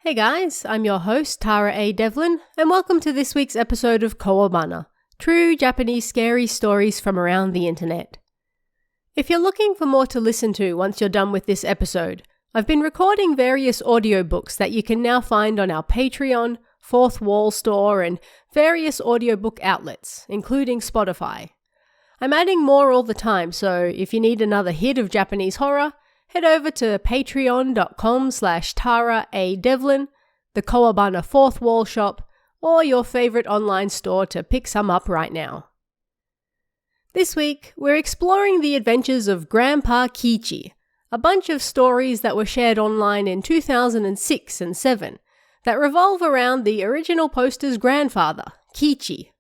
Hey guys, I'm your host Tara A. Devlin, and welcome to this week's episode of Kowabana, true Japanese scary stories from around the internet. If you're looking for more to listen to once you're done with this episode, I've been recording various audiobooks that you can now find on our Patreon, Fourth Wall store, and various audiobook outlets, including Spotify. I'm adding more all the time, so if you need another hit of Japanese horror, head over to patreon.com/Tara A. Devlin, the Kowabana Fourth Wall shop, or your favorite online store to pick some up right now. This week, we're exploring the adventures of Grandpa Kiichi, a bunch of stories that were shared online in 2006 and 7 that revolve around the original poster's grandfather, Kiichi.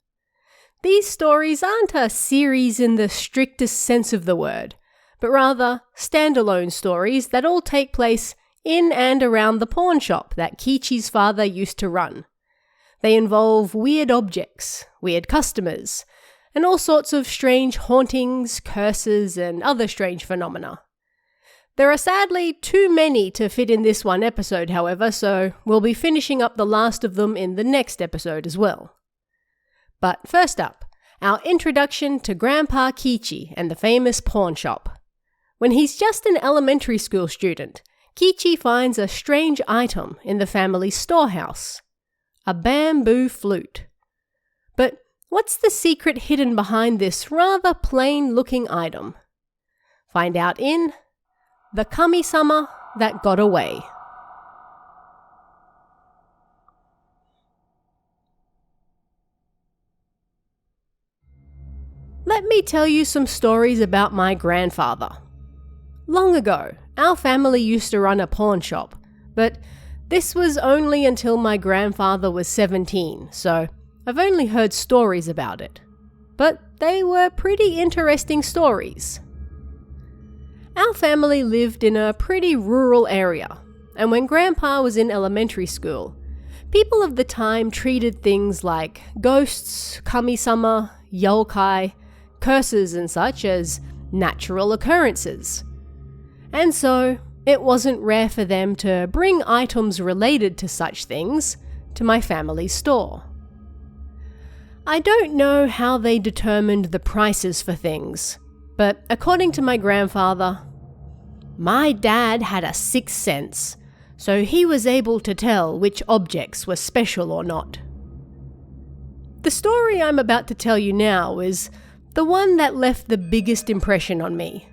These stories aren't a series in the strictest sense of the word, but rather standalone stories that all take place in and around the pawn shop that Kiichi's father used to run. They involve weird objects, weird customers, and all sorts of strange hauntings, curses, and other strange phenomena. There are sadly too many to fit in this one episode, however, so we'll be finishing up the last of them in the next episode as well. But first up, our introduction to Grandpa Kiichi and the famous pawn shop. When he's just an elementary school student, Kiichi finds a strange item in the family's storehouse, a bamboo flute. But what's the secret hidden behind this rather plain-looking item? Find out in The Kami-sama That Got Away. Let me tell you some stories about my grandfather. Long ago, our family used to run a pawn shop, but this was only until my grandfather was 17, so I've only heard stories about it. But they were pretty interesting stories. Our family lived in a pretty rural area, and when Grandpa was in elementary school, people of the time treated things like ghosts, kami-sama, yokai, curses and such as natural occurrences. And so, it wasn't rare for them to bring items related to such things to my family's store. I don't know how they determined the prices for things, but according to my grandfather, my dad had a sixth sense, so he was able to tell which objects were special or not. The story I'm about to tell you now is the one that left the biggest impression on me.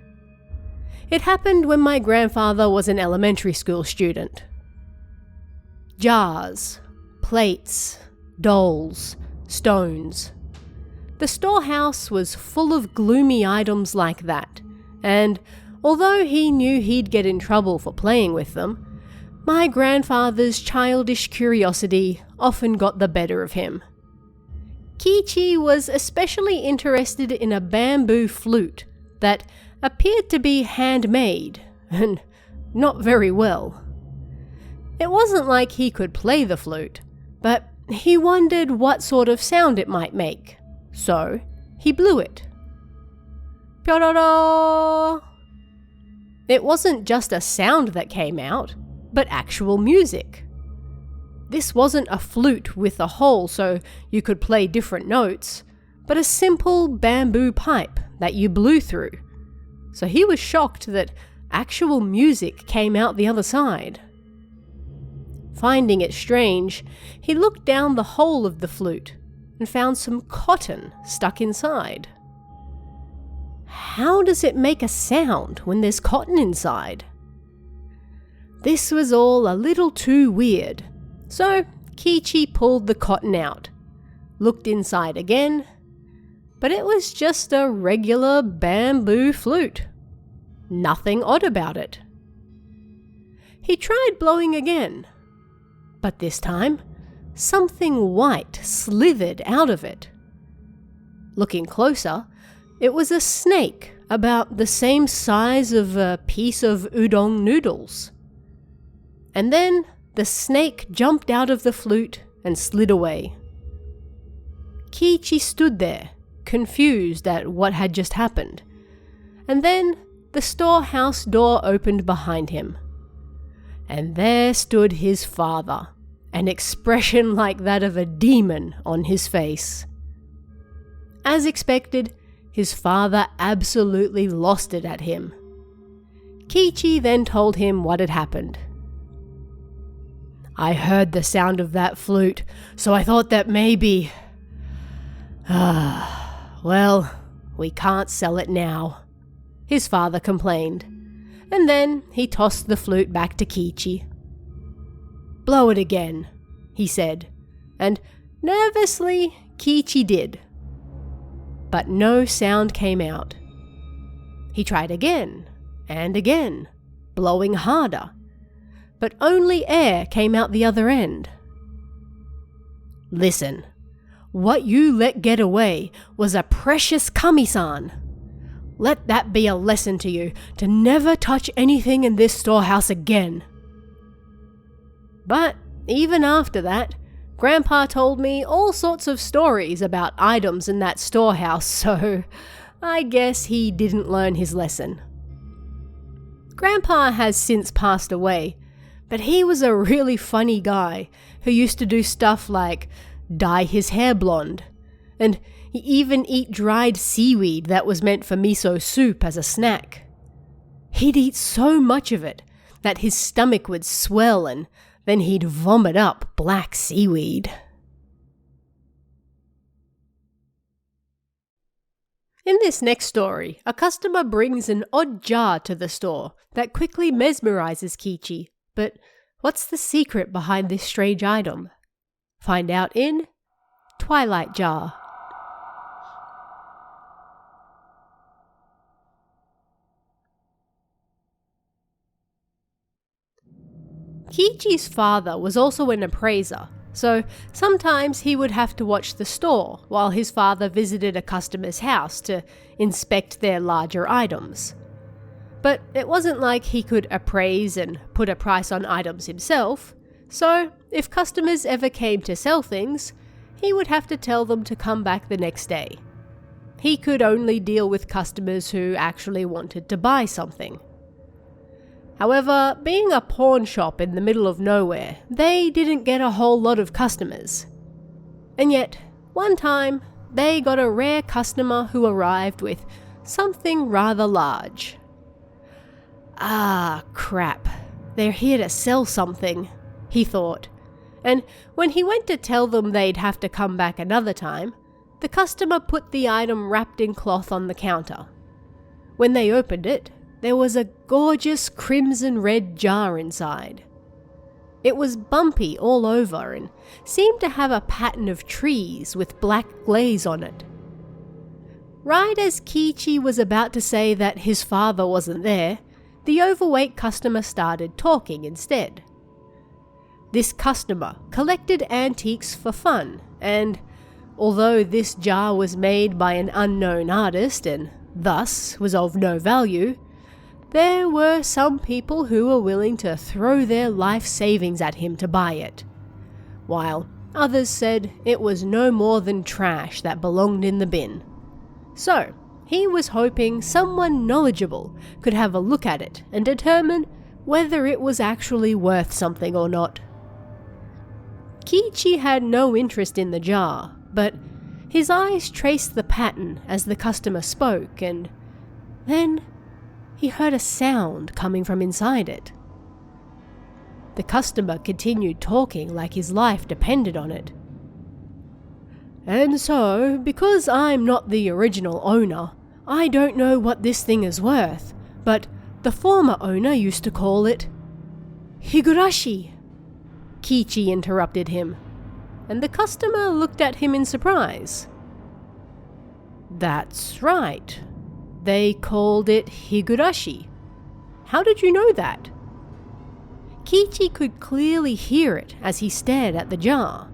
It happened when my grandfather was an elementary school student. Jars, plates, dolls, stones. The storehouse was full of gloomy items like that, and although he knew he'd get in trouble for playing with them, my grandfather's childish curiosity often got the better of him. Kiichi was especially interested in a bamboo flute that appeared to be handmade, and not very well. It wasn't like he could play the flute, but he wondered what sort of sound it might make, so he blew it. Pyororo! It wasn't just a sound that came out, but actual music. This wasn't a flute with a hole so you could play different notes, but a simple bamboo pipe that you blew through. So he was shocked that actual music came out the other side. Finding it strange, he looked down the hole of the flute and found some cotton stuck inside. How does it make a sound when there's cotton inside? This was all a little too weird, so Kiichi pulled the cotton out, looked inside again, but it was just a regular bamboo flute. Nothing odd about it. He tried blowing again, but this time, something white slithered out of it. Looking closer, it was a snake about the same size of a piece of udon noodles. And then the snake jumped out of the flute and slid away. Kiichi stood there, confused at what had just happened, and then the storehouse door opened behind him, and there stood his father, an expression like that of a demon on his face. As expected, his father absolutely lost it at him. Kiichi then told him what had happened. "I heard the sound of that flute, so I thought that maybe... well, we can't sell it now," his father complained, and then he tossed the flute back to Kiichi. "Blow it again," he said, and nervously Kiichi did. But no sound came out. He tried again and again, blowing harder, but only air came out the other end. "Listen, what you let get away was a precious kami-san. Let that be a lesson to you to never touch anything in this storehouse again." But even after that, Grandpa told me all sorts of stories about items in that storehouse, so I guess he didn't learn his lesson. Grandpa has since passed away, but he was a really funny guy who used to do stuff like dye his hair blonde, and he even eat dried seaweed that was meant for miso soup as a snack. He'd eat so much of it that his stomach would swell and then he'd vomit up black seaweed. In this next story, a customer brings an odd jar to the store that quickly mesmerizes Kiichi. But what's the secret behind this strange item? Find out in Twilight Jar. Kiichi's father was also an appraiser, so sometimes he would have to watch the store while his father visited a customer's house to inspect their larger items. But it wasn't like he could appraise and put a price on items himself, so if customers ever came to sell things, he would have to tell them to come back the next day. He could only deal with customers who actually wanted to buy something. However, being a pawn shop in the middle of nowhere, they didn't get a whole lot of customers. And yet, one time, they got a rare customer who arrived with something rather large. "Ah, crap. They're here to sell something," he thought. And when he went to tell them they'd have to come back another time, the customer put the item wrapped in cloth on the counter. When they opened it, there was a gorgeous crimson red jar inside. It was bumpy all over and seemed to have a pattern of trees with black glaze on it. Right as Kiichi was about to say that his father wasn't there, the overweight customer started talking instead. This customer collected antiques for fun, and although this jar was made by an unknown artist and thus was of no value, there were some people who were willing to throw their life savings at him to buy it, while others said it was no more than trash that belonged in the bin. So, he was hoping someone knowledgeable could have a look at it and determine whether it was actually worth something or not. Kiichi had no interest in the jar, but his eyes traced the pattern as the customer spoke, and then he heard a sound coming from inside it. The customer continued talking like his life depended on it. "And so, because I'm not the original owner, I don't know what this thing is worth, but the former owner used to call it Higurashi." Kiichi interrupted him, and the customer looked at him in surprise. "That's right. They called it Higurashi. How did you know that?" Kiichi could clearly hear it as he stared at the jar.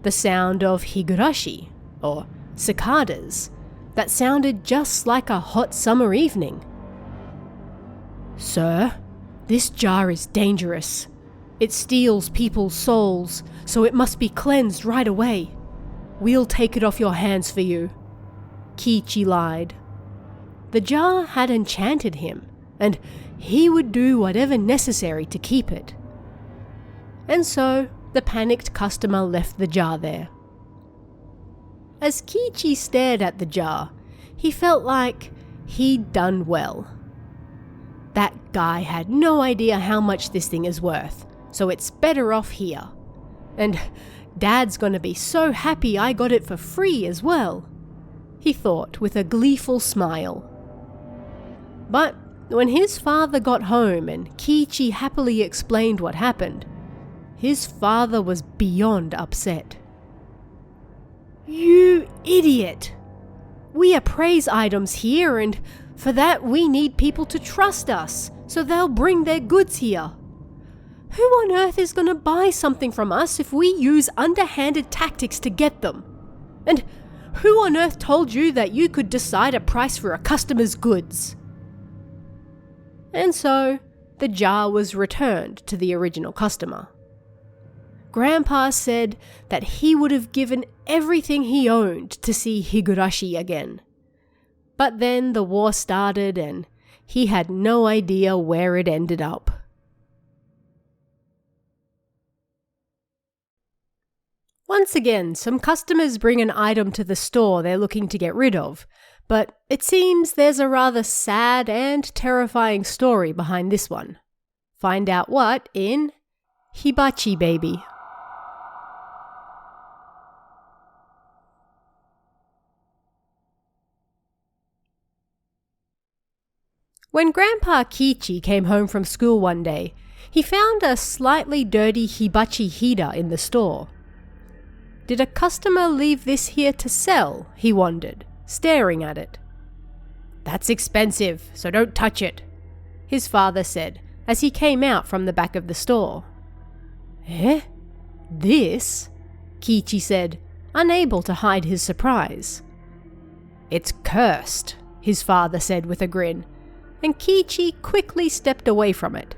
The sound of Higurashi, or cicadas, that sounded just like a hot summer evening. "Sir, this jar is dangerous. It steals people's souls, so it must be cleansed right away. We'll take it off your hands for you," Kiichi lied. The jar had enchanted him, and he would do whatever necessary to keep it. And so the panicked customer left the jar there. As Kiichi stared at the jar, he felt like he'd done well. That guy had no idea how much this thing is worth, so it's better off here. And Dad's gonna be so happy I got it for free as well, he thought with a gleeful smile. But when his father got home and Kiichi happily explained what happened, his father was beyond upset. "You idiot! We appraise items here, and for that we need people to trust us, so they'll bring their goods here. Who on earth is going to buy something from us if we use underhanded tactics to get them? And who on earth told you that you could decide a price for a customer's goods?" And so the jar was returned to the original customer. Grandpa said that he would have given everything he owned to see Higurashi again. But then the war started and he had no idea where it ended up. Once again, some customers bring an item to the store they're looking to get rid of, but it seems there's a rather sad and terrifying story behind this one. Find out what in Hibachi Baby. When Grandpa Kiichi came home from school one day, he found a slightly dirty hibachi heater in the store. Did a customer leave this here to sell? He wondered, staring at it. "That's expensive, so don't touch it," his father said as he came out from the back of the store. "Eh? This?" Kiichi said, unable to hide his surprise. "It's cursed," his father said with a grin, and Kiichi quickly stepped away from it.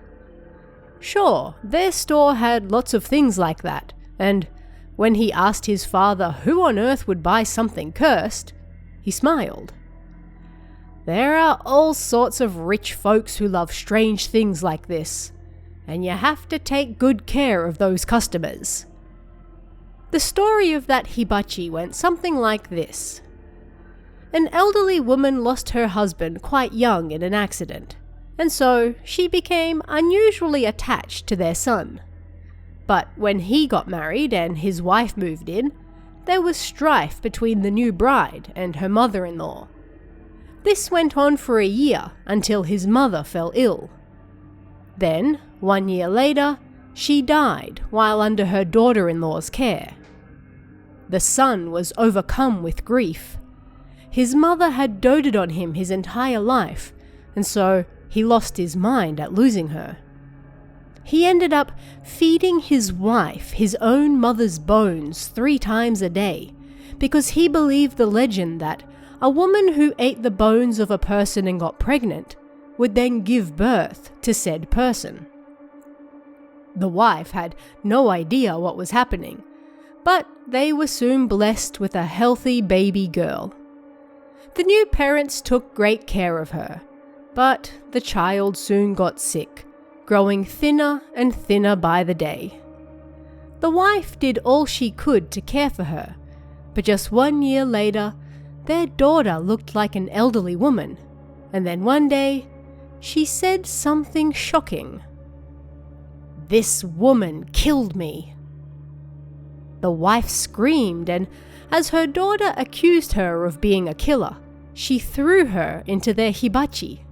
Sure, their store had lots of things like that, and when he asked his father who on earth would buy something cursed, he smiled. There are all sorts of rich folks who love strange things like this, and you have to take good care of those customers. The story of that hibachi went something like this. An elderly woman lost her husband quite young in an accident, and so she became unusually attached to their son. But when he got married and his wife moved in, there was strife between the new bride and her mother-in-law. This went on for a year until his mother fell ill. Then, 1 year later, she died while under her daughter-in-law's care. The son was overcome with grief. His mother had doted on him his entire life, and so he lost his mind at losing her. He ended up feeding his wife his own mother's bones 3 times a day, because he believed the legend that a woman who ate the bones of a person and got pregnant would then give birth to said person. The wife had no idea what was happening, but they were soon blessed with a healthy baby girl. The new parents took great care of her, but the child soon got sick, growing thinner and thinner by the day. The wife did all she could to care for her, but just 1 year later, their daughter looked like an elderly woman, and then one day, she said something shocking. "This woman killed me." The wife screamed, and as her daughter accused her of being a killer, she threw her into their hibachi.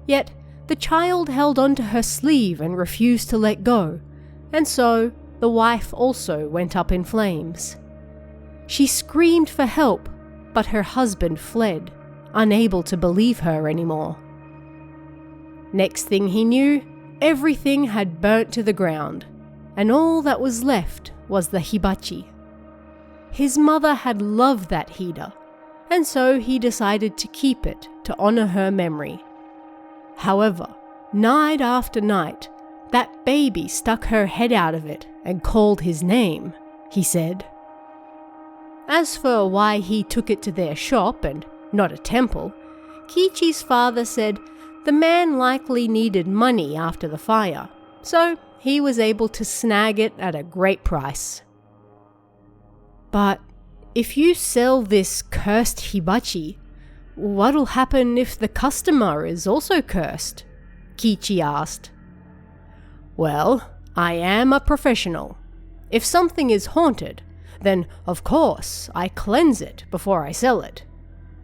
Yet the child held onto her sleeve and refused to let go, and so the wife also went up in flames. She screamed for help, but her husband fled, unable to believe her anymore. Next thing he knew, everything had burnt to the ground, and all that was left was the hibachi. His mother had loved that heater, and so he decided to keep it to honor her memory. However, night after night, that baby stuck her head out of it and called his name, he said. As for why he took it to their shop and not a temple, Kiichi's father said the man likely needed money after the fire, so he was able to snag it at a great price. But if you sell this cursed hibachi, what'll happen if the customer is also cursed? Kiichi asked. Well, I am a professional. If something is haunted, then of course I cleanse it before I sell it.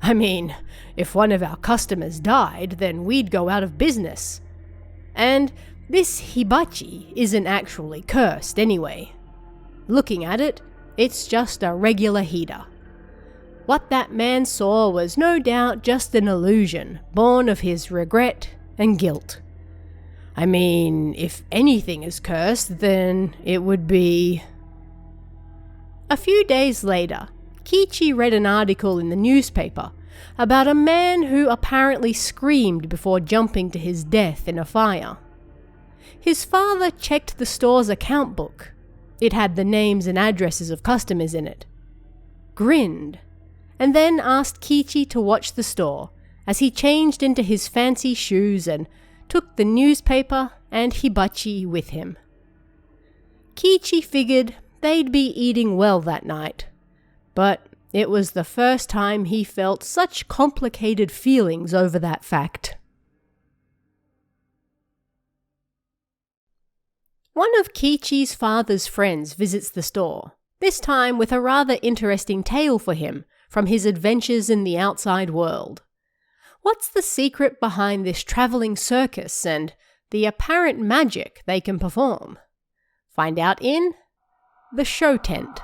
I mean, if one of our customers died, then we'd go out of business. And this hibachi isn't actually cursed anyway. Looking at it, it's just a regular heater. What that man saw was no doubt just an illusion born of his regret and guilt. I mean, if anything is cursed, then it would be... A few days later, Kiichi read an article in the newspaper about a man who apparently screamed before jumping to his death in a fire. His father checked the store's account book. It had the names and addresses of customers in it. Grinned, and then asked Kiichi to watch the store as he changed into his fancy shoes and took the newspaper and hibachi with him. Kiichi figured they'd be eating well that night, but it was the first time he felt such complicated feelings over that fact. One of Kiichi's father's friends visits the store, this time with a rather interesting tale for him from his adventures in the outside world. What's the secret behind this traveling circus and the apparent magic they can perform? Find out in The Show Tent.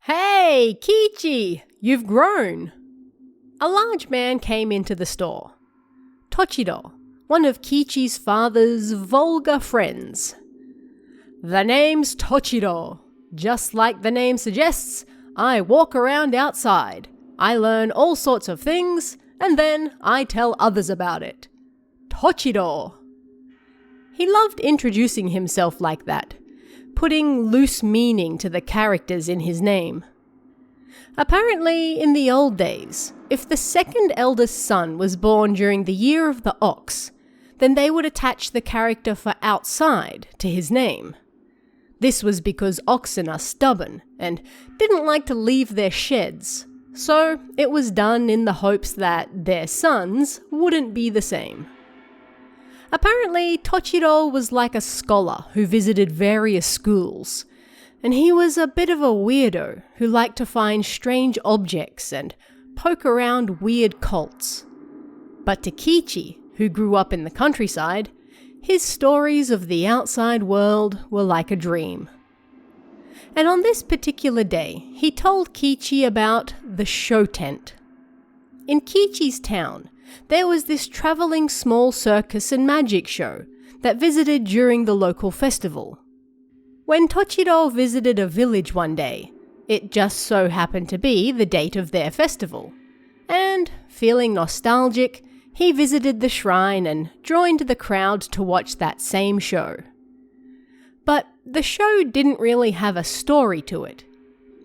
Hey, Kiichi! You've grown! A large man came into the store. Tochiro, one of Kiichi's father's vulgar friends. The name's Tochiro. Just like the name suggests, I walk around outside. I learn all sorts of things, and then I tell others about it. Tochiro. He loved introducing himself like that, putting loose meaning to the characters in his name. Apparently, in the old days, if the second eldest son was born during the year of the ox, then they would attach the character for outside to his name. This was because oxen are stubborn and didn't like to leave their sheds, so it was done in the hopes that their sons wouldn't be the same. Apparently, Tochiro was like a scholar who visited various schools, and he was a bit of a weirdo who liked to find strange objects and poke around weird cults. But to Kiichi, who grew up in the countryside, his stories of the outside world were like a dream. And on this particular day, he told Kiichi about the show tent. In Kiichi's town, there was this travelling small circus and magic show that visited during the local festival. When Tochiro visited a village one day, it just so happened to be the date of their festival. And, feeling nostalgic, he visited the shrine and joined the crowd to watch that same show. But the show didn't really have a story to it.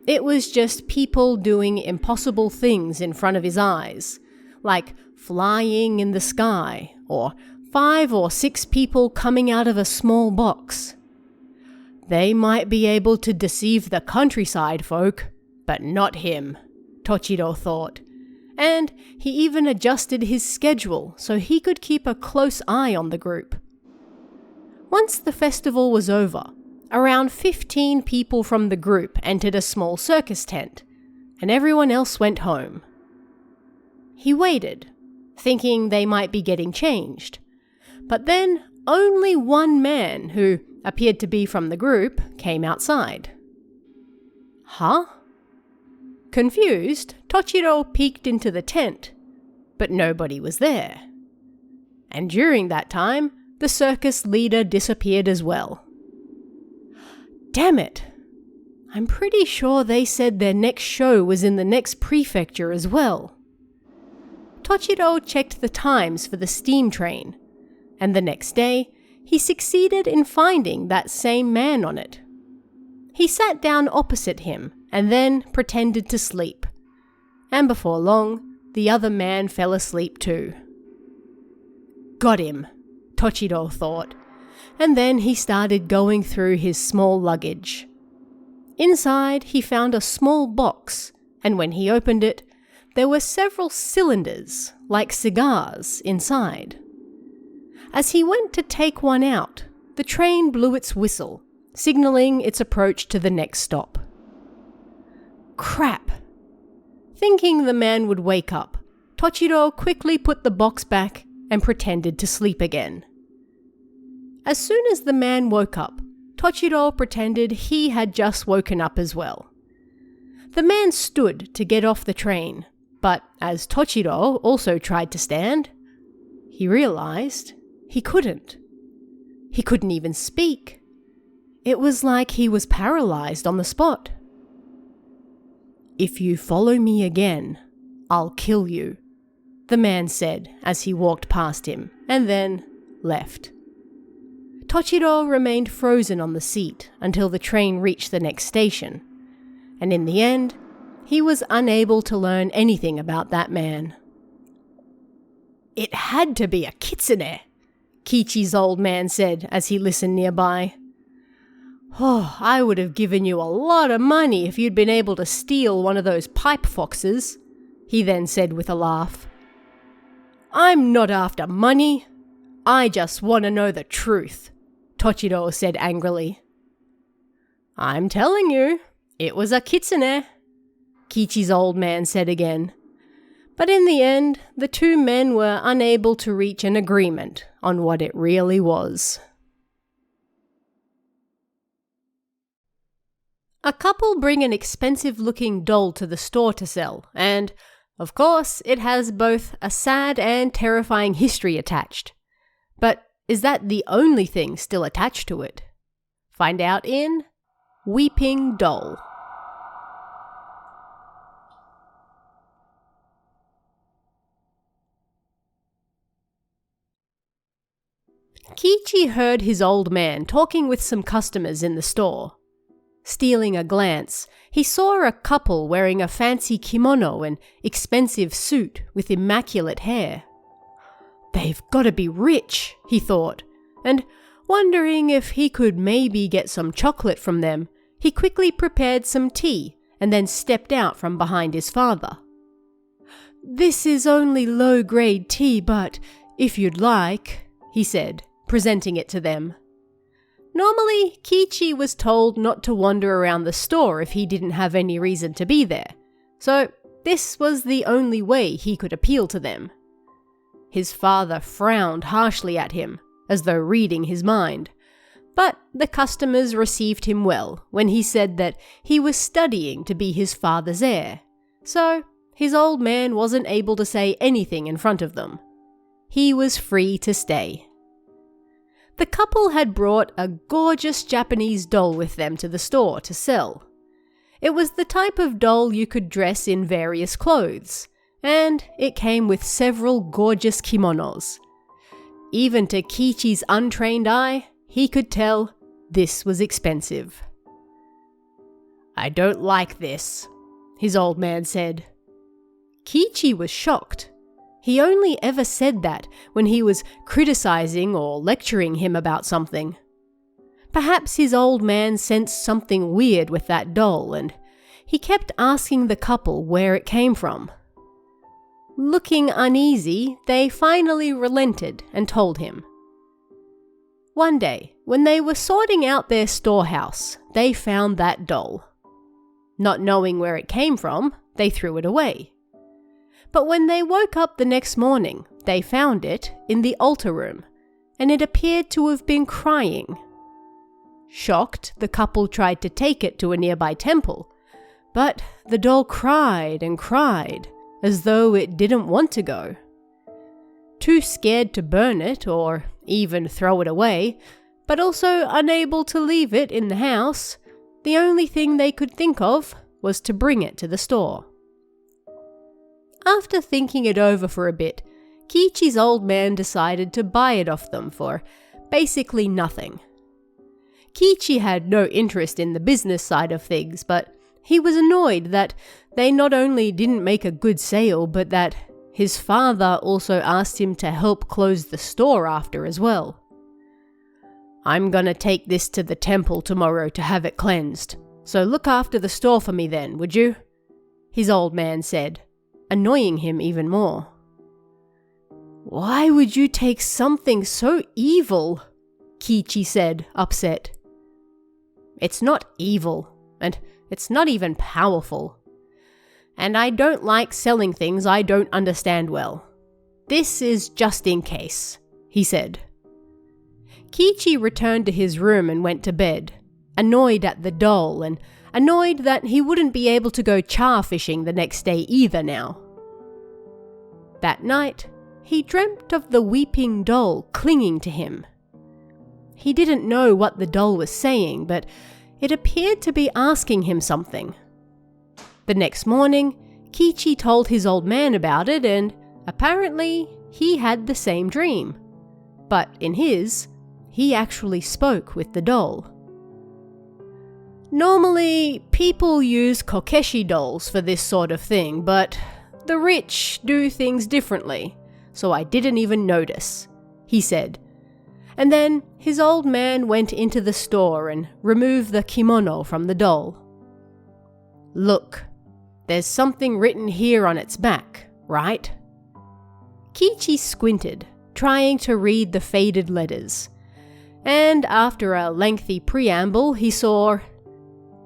It was just people doing impossible things in front of his eyes, like flying in the sky, or 5 or 6 people coming out of a small box. They might be able to deceive the countryside folk, but not him, Tochiro thought. And he even adjusted his schedule so he could keep a close eye on the group. Once the festival was over, around 15 people from the group entered a small circus tent, and everyone else went home. He waited, thinking they might be getting changed, but then only one man, who appeared to be from the group, came outside. Huh? Confused, Tochiro peeked into the tent, but nobody was there. And during that time, the circus leader disappeared as well. Damn it! I'm pretty sure they said their next show was in the next prefecture as well. Tochiro checked the times for the steam train, and the next day, he succeeded in finding that same man on it. He sat down opposite him and then pretended to sleep. And before long, the other man fell asleep too. Got him, Tochiro thought, and then he started going through his small luggage. Inside, he found a small box, and when he opened it, there were several cylinders, like cigars, inside. As he went to take one out, the train blew its whistle, signaling its approach to the next stop. Crap! Thinking the man would wake up, Tochiro quickly put the box back and pretended to sleep again. As soon as the man woke up, Tochiro pretended he had just woken up as well. The man stood to get off the train, but as Tochiro also tried to stand, he realized he couldn't. He couldn't even speak. It was like he was paralyzed on the spot. "If you follow me again, I'll kill you," the man said as he walked past him, and then left. Tochiro remained frozen on the seat until the train reached the next station, and in the end, he was unable to learn anything about that man. "It had to be a kitsune," Kiichi's old man said as he listened nearby. "Oh, I would have given you a lot of money if you'd been able to steal one of those pipe foxes," he then said with a laugh. "I'm not after money. I just want to know the truth," Tochiro said angrily. "I'm telling you, it was a kitsune," Kiichi's old man said again. But in the end, the two men were unable to reach an agreement on what it really was. A couple bring an expensive-looking doll to the store to sell, and, of course, it has both a sad and terrifying history attached. But is that the only thing still attached to it? Find out in Weeping Doll. Kiichi heard his old man talking with some customers in the store. Stealing a glance, he saw a couple wearing a fancy kimono and expensive suit with immaculate hair. "They've got to be rich," he thought, and wondering if he could maybe get some chocolate from them, he quickly prepared some tea and then stepped out from behind his father. "This is only low-grade tea, but if you'd like," he said, presenting it to them. Normally, Kiichi was told not to wander around the store if he didn't have any reason to be there, so this was the only way he could appeal to them. His father frowned harshly at him, as though reading his mind, but the customers received him well when he said that he was studying to be his father's heir, so his old man wasn't able to say anything in front of them. He was free to stay. The couple had brought a gorgeous Japanese doll with them to the store to sell. It was the type of doll you could dress in various clothes, and it came with several gorgeous kimonos. Even to Kiichi's untrained eye, he could tell this was expensive. "I don't like this," his old man said. Kiichi was shocked. He only ever said that when he was criticizing or lecturing him about something. Perhaps his old man sensed something weird with that doll, and he kept asking the couple where it came from. Looking uneasy, they finally relented and told him. One day, when they were sorting out their storehouse, they found that doll. Not knowing where it came from, they threw it away. But when they woke up the next morning, they found it in the altar room, and it appeared to have been crying. Shocked, the couple tried to take it to a nearby temple, but the doll cried and cried, as though it didn't want to go. Too scared to burn it or even throw it away, but also unable to leave it in the house, the only thing they could think of was to bring it to the store. After thinking it over for a bit, Kiichi's old man decided to buy it off them for basically nothing. Kiichi had no interest in the business side of things, but he was annoyed that they not only didn't make a good sale, but that his father also asked him to help close the store after as well. "I'm gonna take this to the temple tomorrow to have it cleansed, so look after the store for me then, would you?" his old man said, annoying him even more. "Why would you take something so evil?" Kiichi said, upset. "It's not evil, and it's not even powerful. And I don't like selling things I don't understand well. This is just in case," he said. Kiichi returned to his room and went to bed, annoyed at the doll and annoyed that he wouldn't be able to go char fishing the next day either now. That night, he dreamt of the weeping doll clinging to him. He didn't know what the doll was saying, but it appeared to be asking him something. The next morning, Kiichi told his old man about it, and apparently he had the same dream. But in his, he actually spoke with the doll. Normally, people use kokeshi dolls for this sort of thing, but the rich do things differently, so I didn't even notice, he said. And then his old man went into the store and removed the kimono from the doll. "Look, there's something written here on its back, right?" Kiichi squinted, trying to read the faded letters. And after a lengthy preamble, he saw,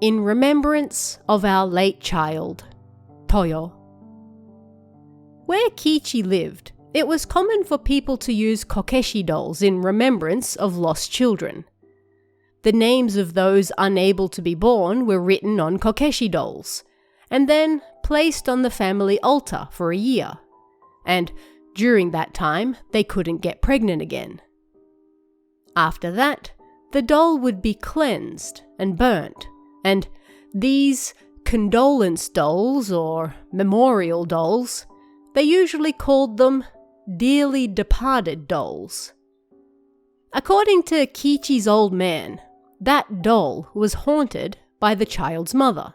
"In remembrance of our late child, Toyo." Where Kiichi lived, it was common for people to use kokeshi dolls in remembrance of lost children. The names of those unable to be born were written on kokeshi dolls, and then placed on the family altar for a year. And during that time, they couldn't get pregnant again. After that, the doll would be cleansed and burnt, and these condolence dolls or memorial dolls, they usually called them dearly departed dolls. According to Kiichi's old man, that doll was haunted by the child's mother.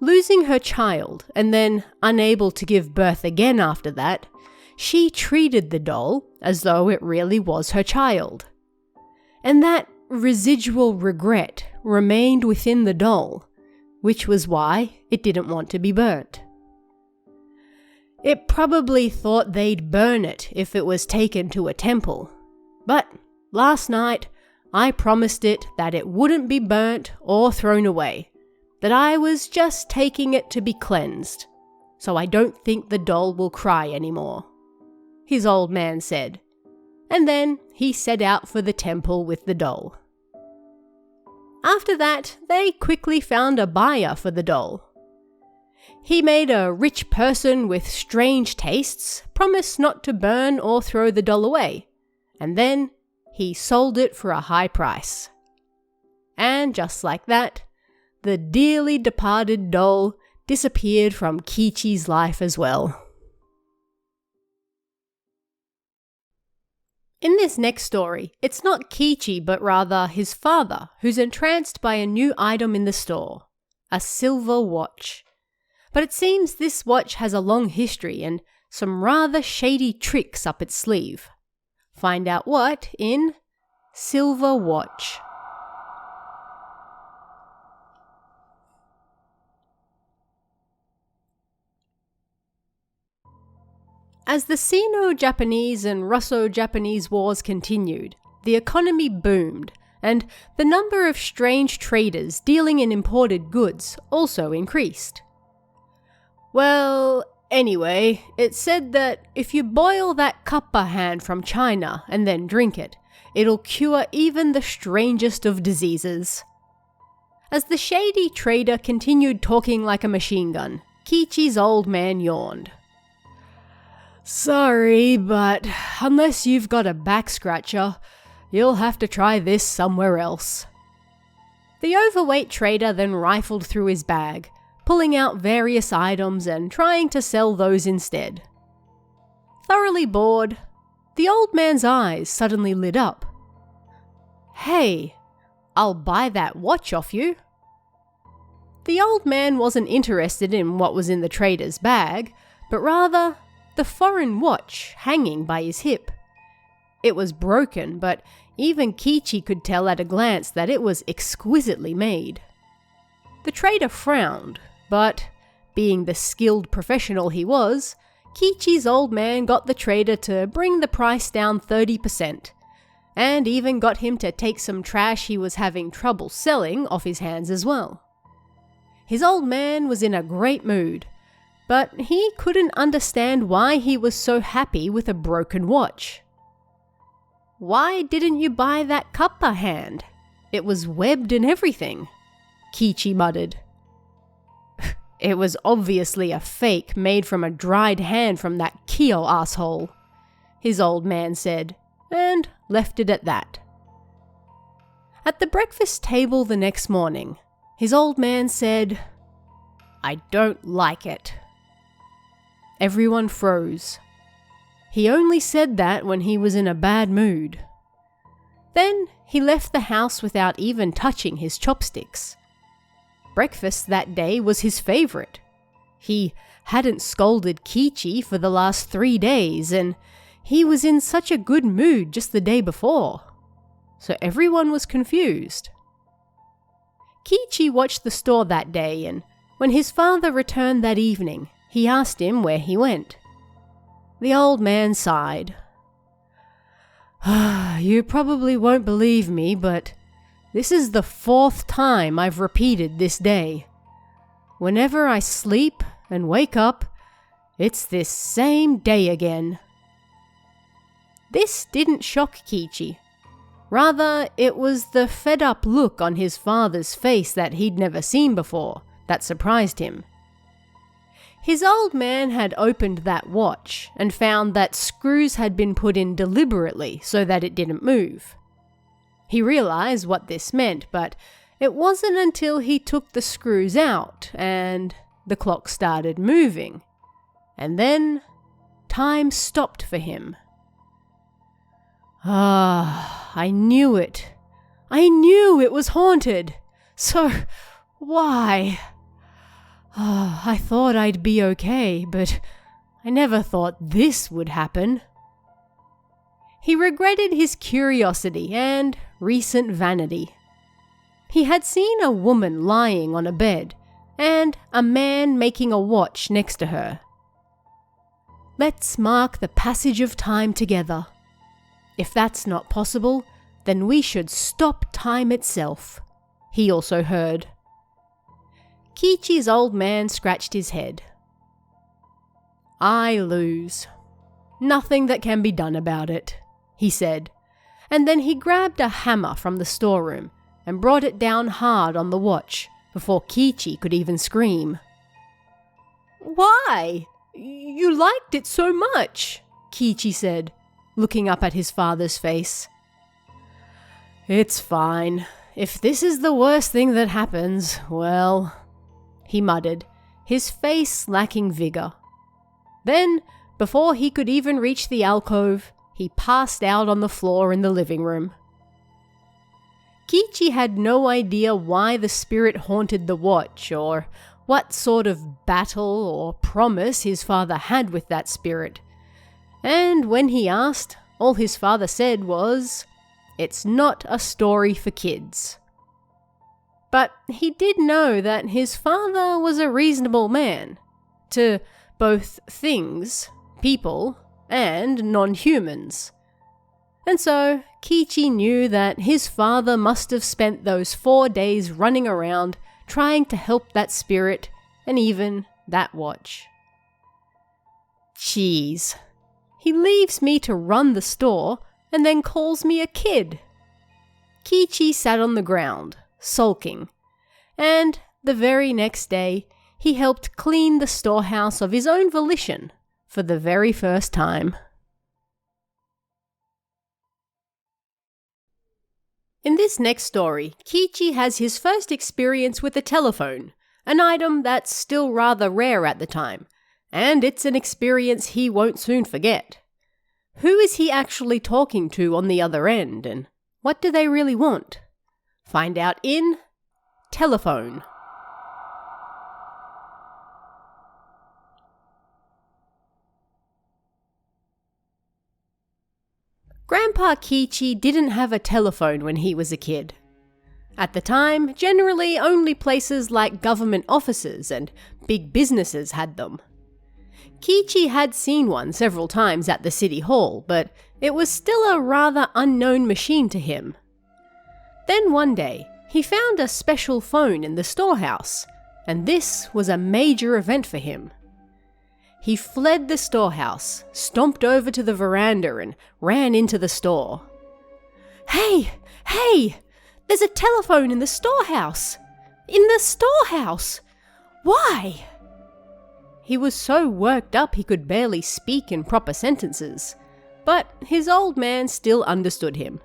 Losing her child and then unable to give birth again after that, she treated the doll as though it really was her child. And that residual regret remained within the doll, which was why it didn't want to be burnt. It probably thought they'd burn it if it was taken to a temple, but last night I promised it that it wouldn't be burnt or thrown away, that I was just taking it to be cleansed, so I don't think the doll will cry anymore, his old man said, and then he set out for the temple with the doll. After that, they quickly found a buyer for the doll. He made a rich person with strange tastes promise not to burn or throw the doll away, and then he sold it for a high price. And just like that, the dearly departed doll disappeared from Kiichi's life as well. In this next story, it's not Kiichi but rather his father who's entranced by a new item in the store, a silver watch. But it seems this watch has a long history and some rather shady tricks up its sleeve. Find out what in Silver Watch. As the Sino-Japanese and Russo-Japanese wars continued, the economy boomed, and the number of strange traders dealing in imported goods also increased. Well, anyway, it said that if you boil that cuppa hand from China and then drink it, it'll cure even the strangest of diseases. As the shady trader continued talking like a machine gun, Kiichi's old man yawned. "Sorry, but unless you've got a back scratcher, you'll have to try this somewhere else." The overweight trader then rifled through his bag, pulling out various items and trying to sell those instead. Thoroughly bored, the old man's eyes suddenly lit up. "Hey, I'll buy that watch off you." The old man wasn't interested in what was in the trader's bag, but rather the foreign watch hanging by his hip. It was broken, but even Kiichi could tell at a glance that it was exquisitely made. The trader frowned, but being the skilled professional he was, Kiichi's old man got the trader to bring the price down 30%, and even got him to take some trash he was having trouble selling off his hands as well. His old man was in a great mood, but he couldn't understand why he was so happy with a broken watch. "Why didn't you buy that kappa hand? It was webbed and everything," Kiichi muttered. "It was obviously a fake made from a dried hand from that Kyo asshole," his old man said, and left it at that. At the breakfast table the next morning, his old man said, "I don't like it." Everyone froze. He only said that when he was in a bad mood. Then he left the house without even touching his chopsticks. Breakfast that day was his favorite. He hadn't scolded Kiichi for the last 3 days, and he was in such a good mood just the day before. So everyone was confused. Kiichi watched the store that day, and when his father returned that evening, he asked him where he went. The old man sighed. "You probably won't believe me, but this is the 4th time I've repeated this day. Whenever I sleep and wake up, it's this same day again." This didn't shock Kiichi. Rather, it was the fed-up look on his father's face that he'd never seen before that surprised him. His old man had opened that watch and found that screws had been put in deliberately so that it didn't move. He realized what this meant, but it wasn't until he took the screws out and the clock started moving. And then time stopped for him. I knew it. I knew it was haunted. So why? I thought I'd be okay, but I never thought this would happen. He regretted his curiosity and recent vanity. He had seen a woman lying on a bed and a man making a watch next to her. Let's mark the passage of time together. If that's not possible, then we should stop time itself, he also heard. Kiichi's old man scratched his head. "I lose. Nothing that can be done about it," he said, and then he grabbed a hammer from the storeroom and brought it down hard on the watch before Kiichi could even scream. "Why? You liked it so much," Kiichi said, looking up at his father's face. "It's fine. If this is the worst thing that happens, well," he muttered, his face lacking vigor. Then, before he could even reach the alcove, he passed out on the floor in the living room. Kiichi had no idea why the spirit haunted the watch or what sort of battle or promise his father had with that spirit. And when he asked, all his father said was, "It's not a story for kids." But he did know that his father was a reasonable man to both things, people, and non-humans. And so Kiichi knew that his father must have spent those 4 days running around trying to help that spirit and even that watch. Jeez. He leaves me to run the store and then calls me a kid. Kiichi sat on the ground, sulking, and the very next day he helped clean the storehouse of his own volition for the very first time. In this next story, Kiichi has his first experience with a telephone, an item that's still rather rare at the time, and it's an experience he won't soon forget. Who is he actually talking to on the other end, and what do they really want? Find out in Telephone. Grandpa Kiichi didn't have a telephone when he was a kid. At the time, generally only places like government offices and big businesses had them. Kiichi had seen one several times at the city hall, but it was still a rather unknown machine to him. Then one day, he found a special phone in the storehouse, and this was a major event for him. He fled the storehouse, stomped over to the veranda and ran into the store. Hey! There's a telephone in the storehouse! In the storehouse! Why? He was so worked up he could barely speak in proper sentences, but his old man still understood him.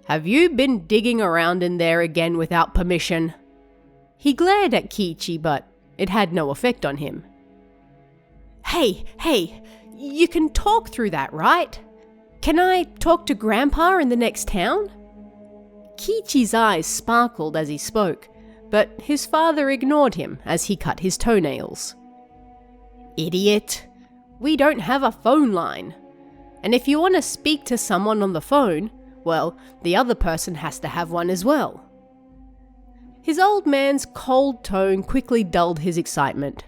Have you been digging around in there again without permission? He glared at Kiichi, but it had no effect on him. Hey, you can talk through that, right? Can I talk to Grandpa in the next town? Kiichi's eyes sparkled as he spoke, but his father ignored him as he cut his toenails. Idiot! We don't have a phone line. And if you want to speak to someone on the phone, well, the other person has to have one as well. His old man's cold tone quickly dulled his excitement.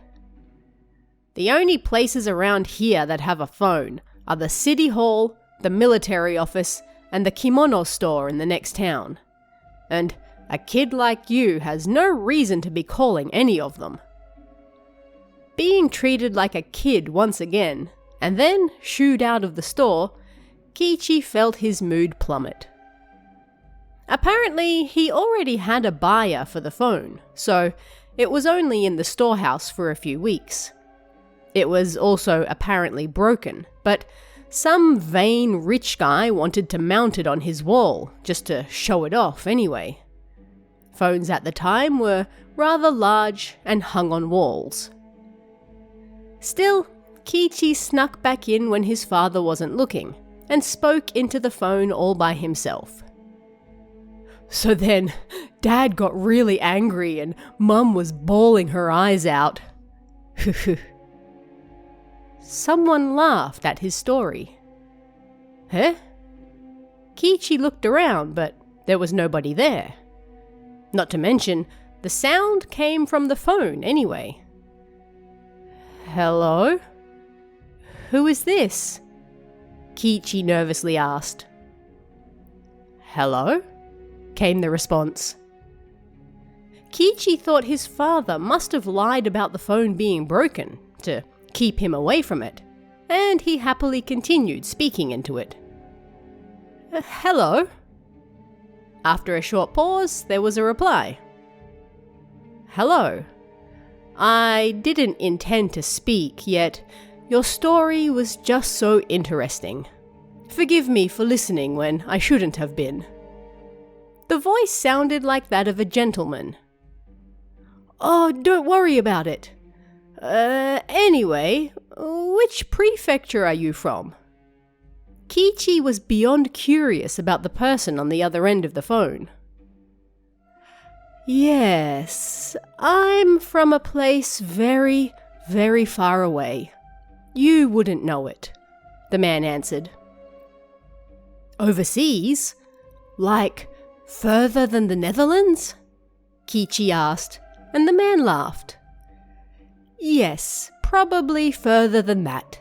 The only places around here that have a phone are the city hall, the military office, and the kimono store in the next town. And a kid like you has no reason to be calling any of them. Being treated like a kid once again, and then shooed out of the store, Kiichi felt his mood plummet. Apparently, he already had a buyer for the phone, so it was only in the storehouse for a few weeks. It was also apparently broken, but some vain rich guy wanted to mount it on his wall, just to show it off anyway. Phones at the time were rather large and hung on walls. Still, Kiichi snuck back in when his father wasn't looking, and spoke into the phone all by himself. So then, Dad got really angry and Mum was bawling her eyes out. Someone laughed at his story. Huh? Kiichi looked around, but there was nobody there. Not to mention, the sound came from the phone anyway. Hello? Who is this? Kiichi nervously asked. Hello? Came the response. Kiichi thought his father must have lied about the phone being broken to keep him away from it, and he happily continued speaking into it. Hello? After a short pause, there was a reply. Hello. I didn't intend to speak, yet your story was just so interesting. Forgive me for listening when I shouldn't have been. The voice sounded like that of a gentleman. Oh, don't worry about it. Anyway, which prefecture are you from? Kiichi was beyond curious about the person on the other end of the phone. Yes, I'm from a place very, very far away. You wouldn't know it, the man answered. Overseas? Like further than the Netherlands? Kiichi asked, and the man laughed. Yes, probably further than that.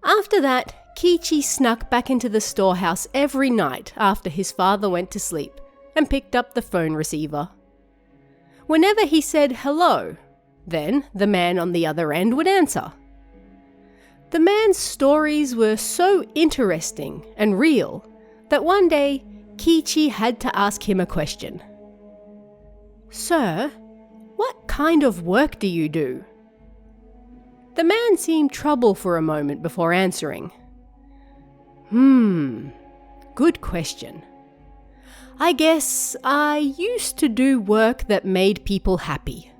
After that, Kiichi snuck back into the storehouse every night after his father went to sleep and picked up the phone receiver. Whenever he said hello, then the man on the other end would answer. The man's stories were so interesting and real that one day Kiichi had to ask him a question. Sir, what kind of work do you do? The man seemed troubled for a moment before answering. Good question. I guess I used to do work that made people happy.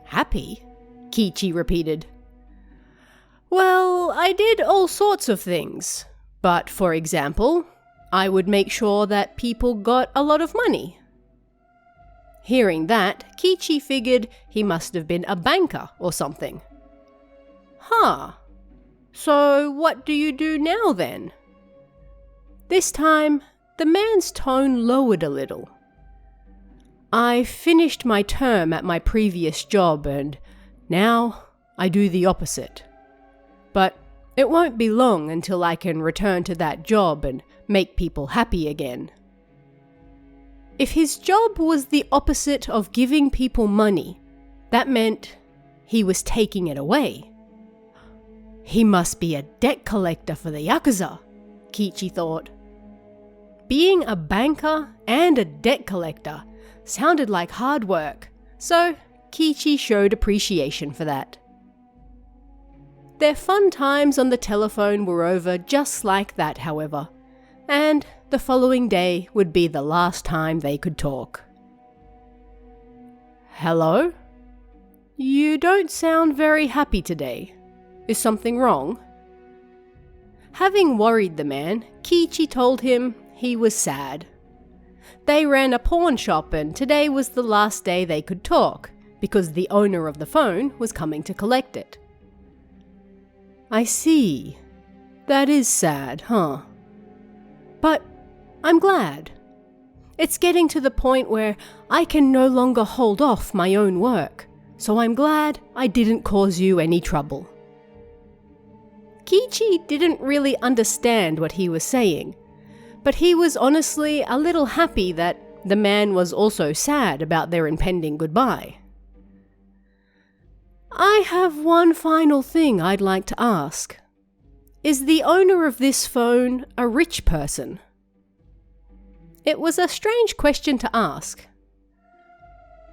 Happy? Kiichi repeated. Well, I did all sorts of things. But for example, I would make sure that people got a lot of money. Hearing that, Kiichi figured he must have been a banker or something. Huh. So what do you do now then? This time, the man's tone lowered a little. I finished my term at my previous job and now I do the opposite. But it won't be long until I can return to that job and make people happy again. If his job was the opposite of giving people money, that meant he was taking it away. He must be a debt collector for the Yakuza, Kiichi thought. Being a banker and a debt collector sounded like hard work, so Kiichi showed appreciation for that. Their fun times on the telephone were over just like that, however, and the following day would be the last time they could talk. Hello? You don't sound very happy today. Is something wrong? Having worried the man, Kiichi told him he was sad. They ran a pawn shop and today was the last day they could talk because the owner of the phone was coming to collect it. I see. That is sad, huh? But I'm glad. It's getting to the point where I can no longer hold off my own work, so I'm glad I didn't cause you any trouble. Kiichi didn't really understand what he was saying, but he was honestly a little happy that the man was also sad about their impending goodbye. I have one final thing I'd like to ask. Is the owner of this phone a rich person? It was a strange question to ask.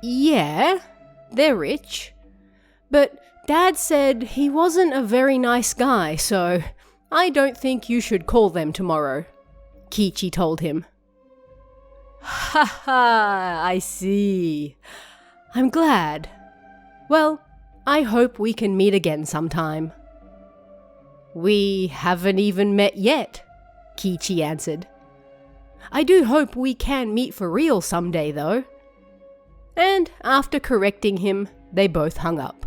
Yeah, they're rich. But Dad said he wasn't a very nice guy, so I don't think you should call them tomorrow, Kiichi told him. Ha ha, I see. I'm glad. Well, I hope we can meet again sometime. We haven't even met yet, Kiichi answered. I do hope we can meet for real someday, though. And after correcting him, they both hung up.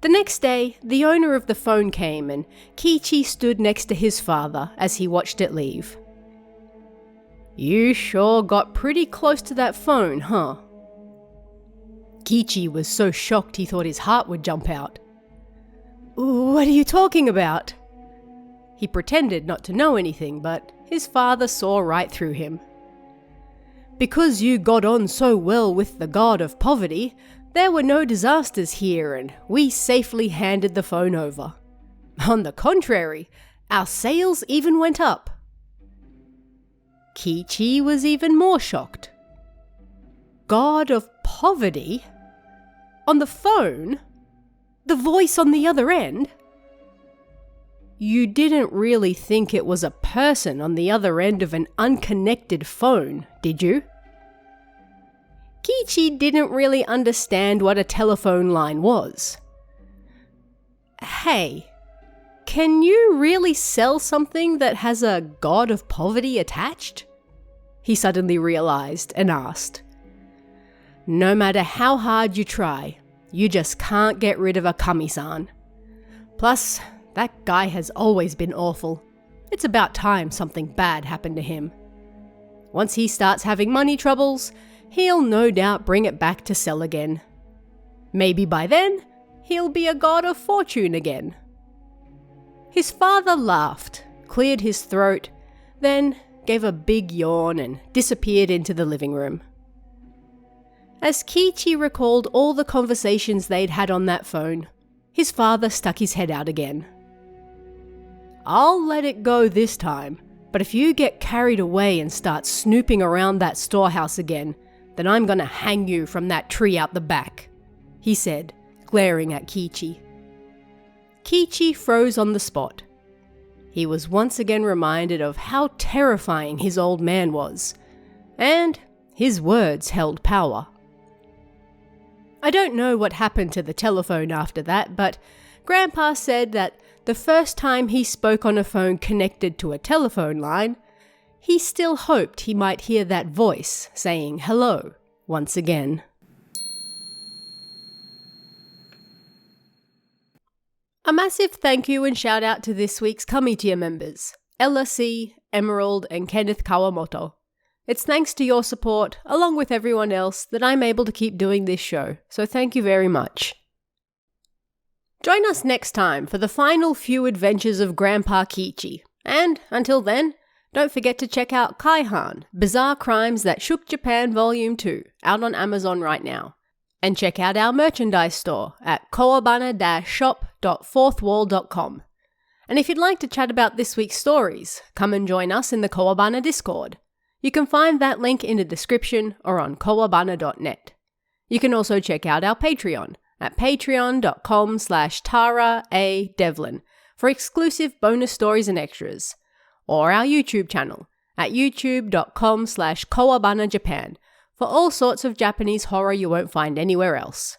The next day, the owner of the phone came and Kiichi stood next to his father as he watched it leave. You sure got pretty close to that phone, huh? Kiichi was so shocked he thought his heart would jump out. What are you talking about? He pretended not to know anything, but his father saw right through him. Because you got on so well with the god of poverty, there were no disasters here and we safely handed the phone over. On the contrary, our sales even went up. Kiichi was even more shocked. God of poverty? On the phone? The voice on the other end? You didn't really think it was a person on the other end of an unconnected phone, did you? Kiichi didn't really understand what a telephone line was. Hey, can you really sell something that has a god of poverty attached? He suddenly realized and asked. No matter how hard you try, you just can't get rid of a kami-san. Plus, that guy has always been awful. It's about time something bad happened to him. Once he starts having money troubles, he'll no doubt bring it back to sell again. Maybe by then, he'll be a god of fortune again. His father laughed, cleared his throat, then gave a big yawn and disappeared into the living room. As Kiichi recalled all the conversations they'd had on that phone, his father stuck his head out again. I'll let it go this time, but if you get carried away and start snooping around that storehouse again, then I'm gonna hang you from that tree out the back, he said, glaring at Kiichi. Kiichi froze on the spot. He was once again reminded of how terrifying his old man was, and his words held power. I don't know what happened to the telephone after that, but Grandpa said that the first time he spoke on a phone connected to a telephone line, he still hoped he might hear that voice saying hello once again. A massive thank you and shout out to this week's Kami tier members, Ella C, Emerald and Kenneth Kawamoto. It's thanks to your support, along with everyone else, that I'm able to keep doing this show, so thank you very much. Join us next time for the final few adventures of Grandpa Kiichi, and until then, don't forget to check out Kaihan, Bizarre Crimes That Shook Japan Volume 2, out on Amazon right now. And check out our merchandise store at kowabana-shop.fourthwall.com. And if you'd like to chat about this week's stories, come and join us in the Kowabana Discord. You can find that link in the description or on kowabana.net. You can also check out our Patreon at patreon.com/TaraADevlin for exclusive bonus stories and extras, or our YouTube channel at youtube.com/KowabanaJapan for all sorts of Japanese horror you won't find anywhere else.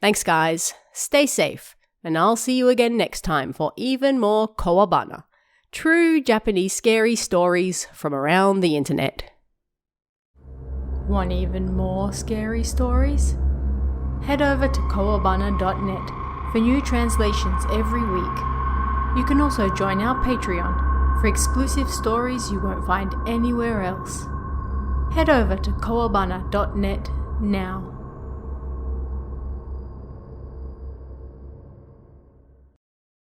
Thanks guys, stay safe, and I'll see you again next time for even more Kowabana, true Japanese scary stories from around the internet. Want even more scary stories? Head over to kowabana.net for new translations every week. You can also join our Patreon for exclusive stories you won't find anywhere else. Head over to kowabana.net now.